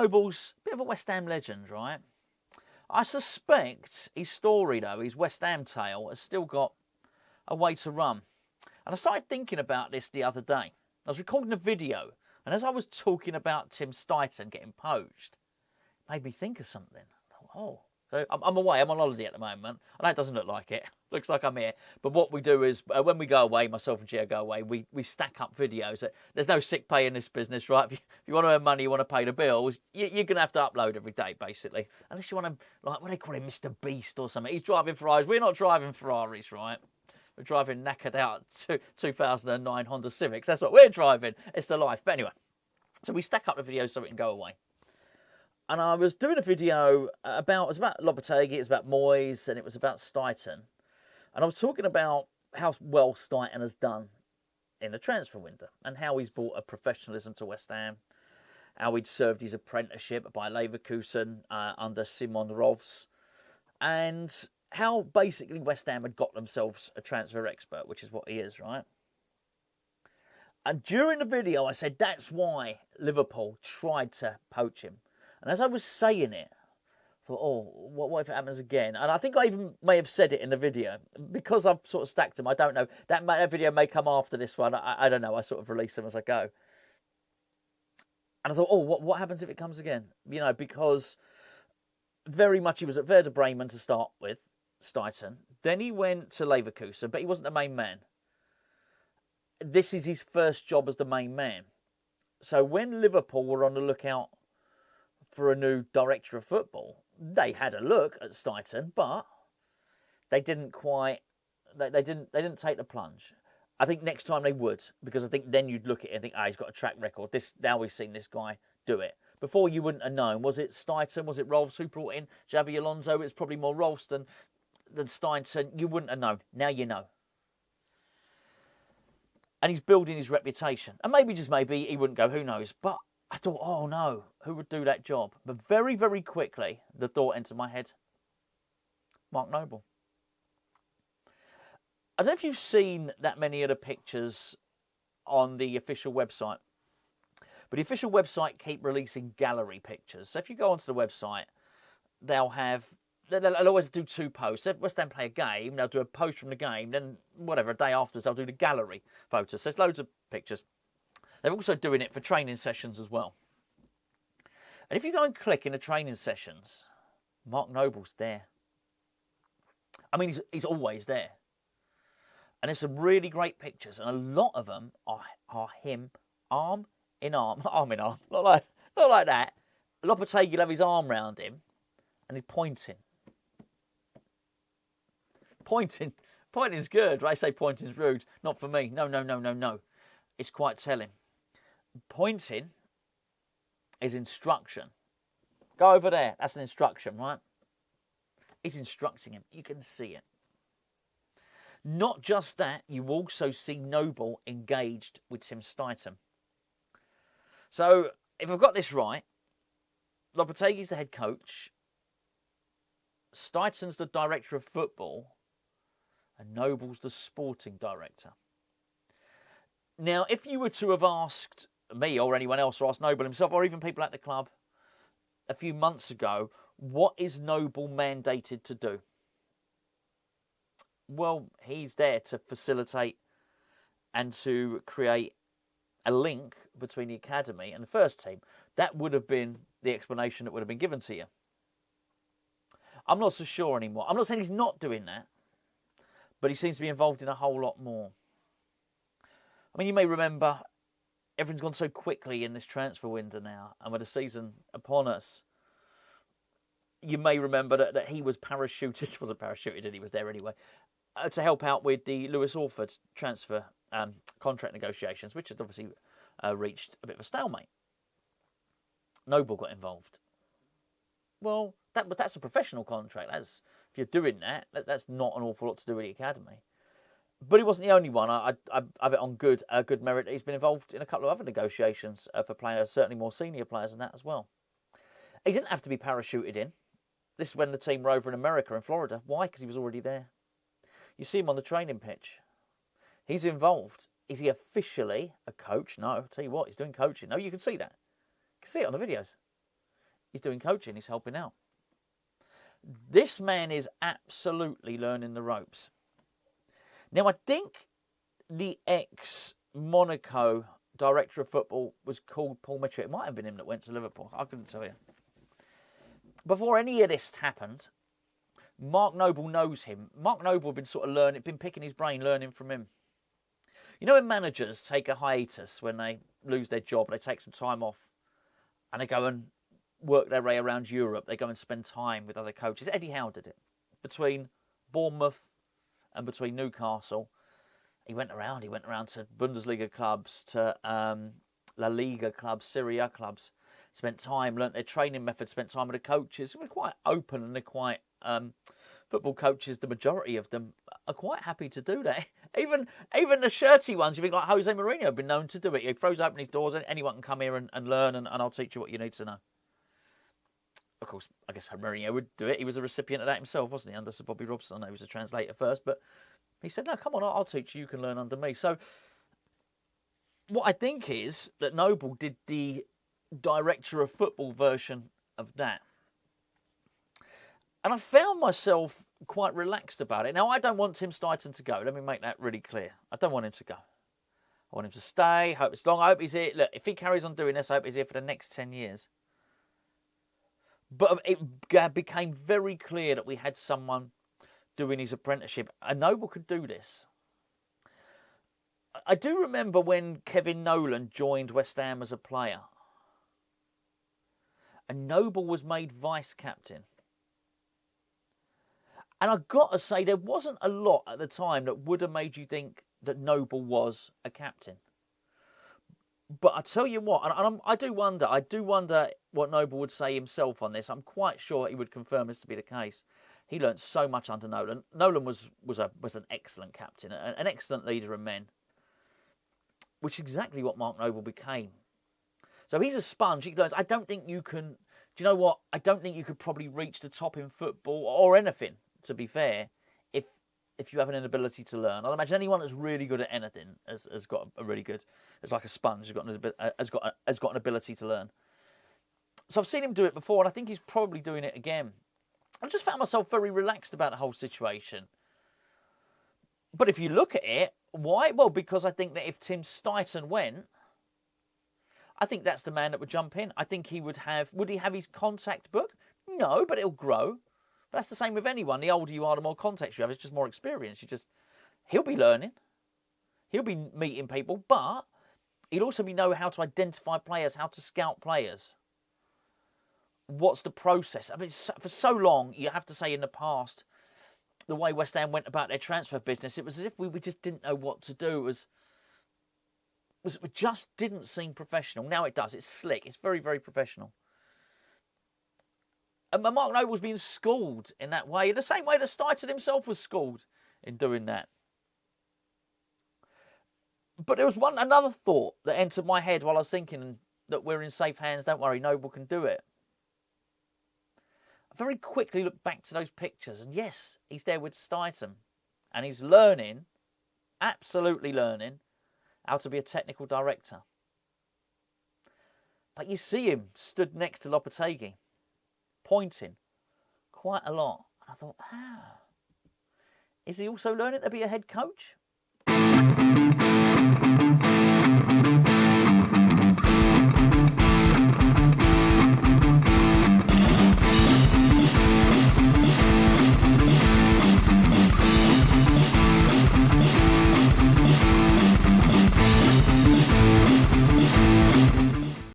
Noble's a bit of a West Ham legend, right? I suspect his story, though, his West Ham tale, has still got a way to run. And I started thinking about this the other day. I was recording a video, and as I was talking about Tim Steidten getting poached, it made me think of something. I thought, oh. So I'm away, I'm on holiday at the moment. I know it doesn't look like it. Looks like I'm here. But what we do is, when we go away, myself and Gio go away, we stack up videos. There's no sick pay in this business, right? If you want to earn money, you want to pay the bills, you're going to have to upload every day, basically. Unless you want to, like, what do they call him, Mr. Beast or something. He's driving Ferraris. We're not driving Ferraris, right? We're driving knackered out 2009 Honda Civics. That's what we're driving. It's the life. But anyway, so we stack up the videos so we can go away. And I was doing a video it was about Lopetegui, it was about Moyes, and it was about Steidten. And I was talking about how well Steidten has done in the transfer window and how he's brought a professionalism to West Ham, how he'd served his apprenticeship by Leverkusen under Simon Rovs, and how basically West Ham had got themselves a transfer expert, which is what he is, right? And during the video, I said that's why Liverpool tried to poach him. And as I was saying it, I thought, oh, what if it happens again? And I think I even may have said it in the video. Because I've sort of stacked them, I don't know. That video may come after this one. I don't know. I sort of release them as I go. And I thought, oh, what happens if it comes again? You know, because very much he was at Werder Bremen to start with, Steidten. Then he went to Leverkusen, but he wasn't the main man. This is his first job as the main man. So when Liverpool were on the lookout for a new director of football, they had a look at Steidten, but they didn't quite. They didn't take the plunge. I think next time they would, because I think then you'd look at it and think, he's got a track record. Now we've seen this guy do it. Before you wouldn't have known. Was it Steidten? Was it Rolfs who brought in Xabi Alonso? It's probably more Rolfs than Steidten. You wouldn't have known. Now you know. And he's building his reputation. And maybe, just maybe, he wouldn't go. Who knows? But I thought, oh no, who would do that job? But very, very quickly, the thought entered my head. Mark Noble. I don't know if you've seen that many of the pictures on the official website. But the official website keep releasing gallery pictures. So if you go onto the website, they'll always do two posts. If West Ham play a game, they'll do a post from the game. Then, whatever, a day afterwards, they'll do the gallery photos. So there's loads of pictures. They're also doing it for training sessions as well. And if you go and click in the training sessions, Mark Noble's there. I mean, he's always there. And there's some really great pictures. And a lot of them are him arm in arm. Not like that. Lopetegui will have his arm round him and he's pointing. Pointing's good. I say pointing's rude. Not for me. No. It's quite telling. Pointing is instruction. Go over there. That's an instruction, right? He's instructing him. You can see it. Not just that, you also see Noble engaged with Tim Steidten. So, if I've got this right, Lopetegui's the head coach, Steidten's the director of football, and Noble's the sporting director. Now, if you were to have asked me or anyone else, or asked Noble himself, or even people at the club a few months ago, what is Noble mandated to do? Well, he's there to facilitate and to create a link between the academy and the first team. That would have been the explanation that would have been given to you. I'm not so sure anymore. I'm not saying he's not doing that, but he seems to be involved in a whole lot more. I mean, you may remember, everything's gone so quickly in this transfer window now, and with the season upon us, you may remember that he was parachuted, wasn't parachuted, and he was there anyway, to help out with the Lewis Orford transfer contract negotiations, which had obviously reached a bit of a stalemate. Noble got involved. Well, that's a professional contract. If you're doing that's not an awful lot to do with the academy. But he wasn't the only one. I have it on good merit. He's been involved in a couple of other negotiations for players, certainly more senior players than that as well. He didn't have to be parachuted in. This is when the team were over in America, in Florida. Why? Because he was already there. You see him on the training pitch. He's involved. Is he officially a coach? No, I'll tell you what, he's doing coaching. No, you can see that. You can see it on the videos. He's doing coaching. He's helping out. This man is absolutely learning the ropes. Now, I think the ex-Monaco director of football was called Paul Mitchell. It might have been him that went to Liverpool. I couldn't tell you. Before any of this happened, Mark Noble knows him. Mark Noble had been sort of been picking his brain, learning from him. You know when managers take a hiatus when they lose their job, they take some time off and they go and work their way around Europe. They go and spend time with other coaches. Eddie Howe did it. Between Bournemouth and between Newcastle, he went around to Bundesliga clubs, to La Liga clubs, Serie A clubs. Spent time, learnt their training methods, spent time with the coaches. They were quite open and they're quite... football coaches, the majority of them, are quite happy to do that. Even the shirty ones, you think like Jose Mourinho have been known to do it. He throws open his doors and anyone can come here and learn and I'll teach you what you need to know. Of course, I guess Mourinho would do it. He was a recipient of that himself, wasn't he, under Sir Bobby Robson? I know he was a translator first, but he said, no, come on, I'll teach you. You can learn under me. So what I think is that Noble did the director of football version of that. And I found myself quite relaxed about it. Now, I don't want Tim Steidten to go. Let me make that really clear. I don't want him to go. I want him to stay. Hope it's long. I hope he's here. Look, if he carries on doing this, I hope he's here for the next 10 years. But it became very clear that we had someone doing his apprenticeship. And Noble could do this. I do remember when Kevin Nolan joined West Ham as a player. And Noble was made vice-captain. And I've got to say, there wasn't a lot at the time that would have made you think that Noble was a captain. But I tell you what, and I do wonder what Noble would say himself on this. I'm quite sure he would confirm this to be the case. He learnt so much under Nolan. Nolan was an excellent captain, an excellent leader of men, which is exactly what Mark Noble became. So he's a sponge. He learns. I don't think you can. Do you know what? I don't think you could probably reach the top in football or anything, to be fair, if you have an inability to learn. I'd imagine anyone that's really good at anything has got a really good, it's like a sponge, has got an ability to learn. So I've seen him do it before, and I think he's probably doing it again. I just found myself very relaxed about the whole situation. But if you look at it, why? Well, because I think that if Tim Steidten went, I think that's the man that would jump in. I think he would he have his contact book? No, but it'll grow. But that's the same with anyone. The older you are, the more contacts you have. It's just more experience. He'll be learning. He'll be meeting people, but he'll also know how to identify players, how to scout players. What's the process? I mean, for so long, you have to say in the past, the way West Ham went about their transfer business, it was as if we just didn't know what to do. It just didn't seem professional. Now it does. It's slick. It's very, very professional. And Mark Noble was being schooled in that way, the same way that Steidten himself was schooled in doing that. But there was another thought that entered my head while I was thinking that we're in safe hands, don't worry, Noble can do it. I very quickly looked back to those pictures, and yes, he's there with Steidten. And he's learning, absolutely learning, how to be a technical director. But you see him stood next to Lopetegui, pointing quite a lot. I thought, is he also learning to be a head coach?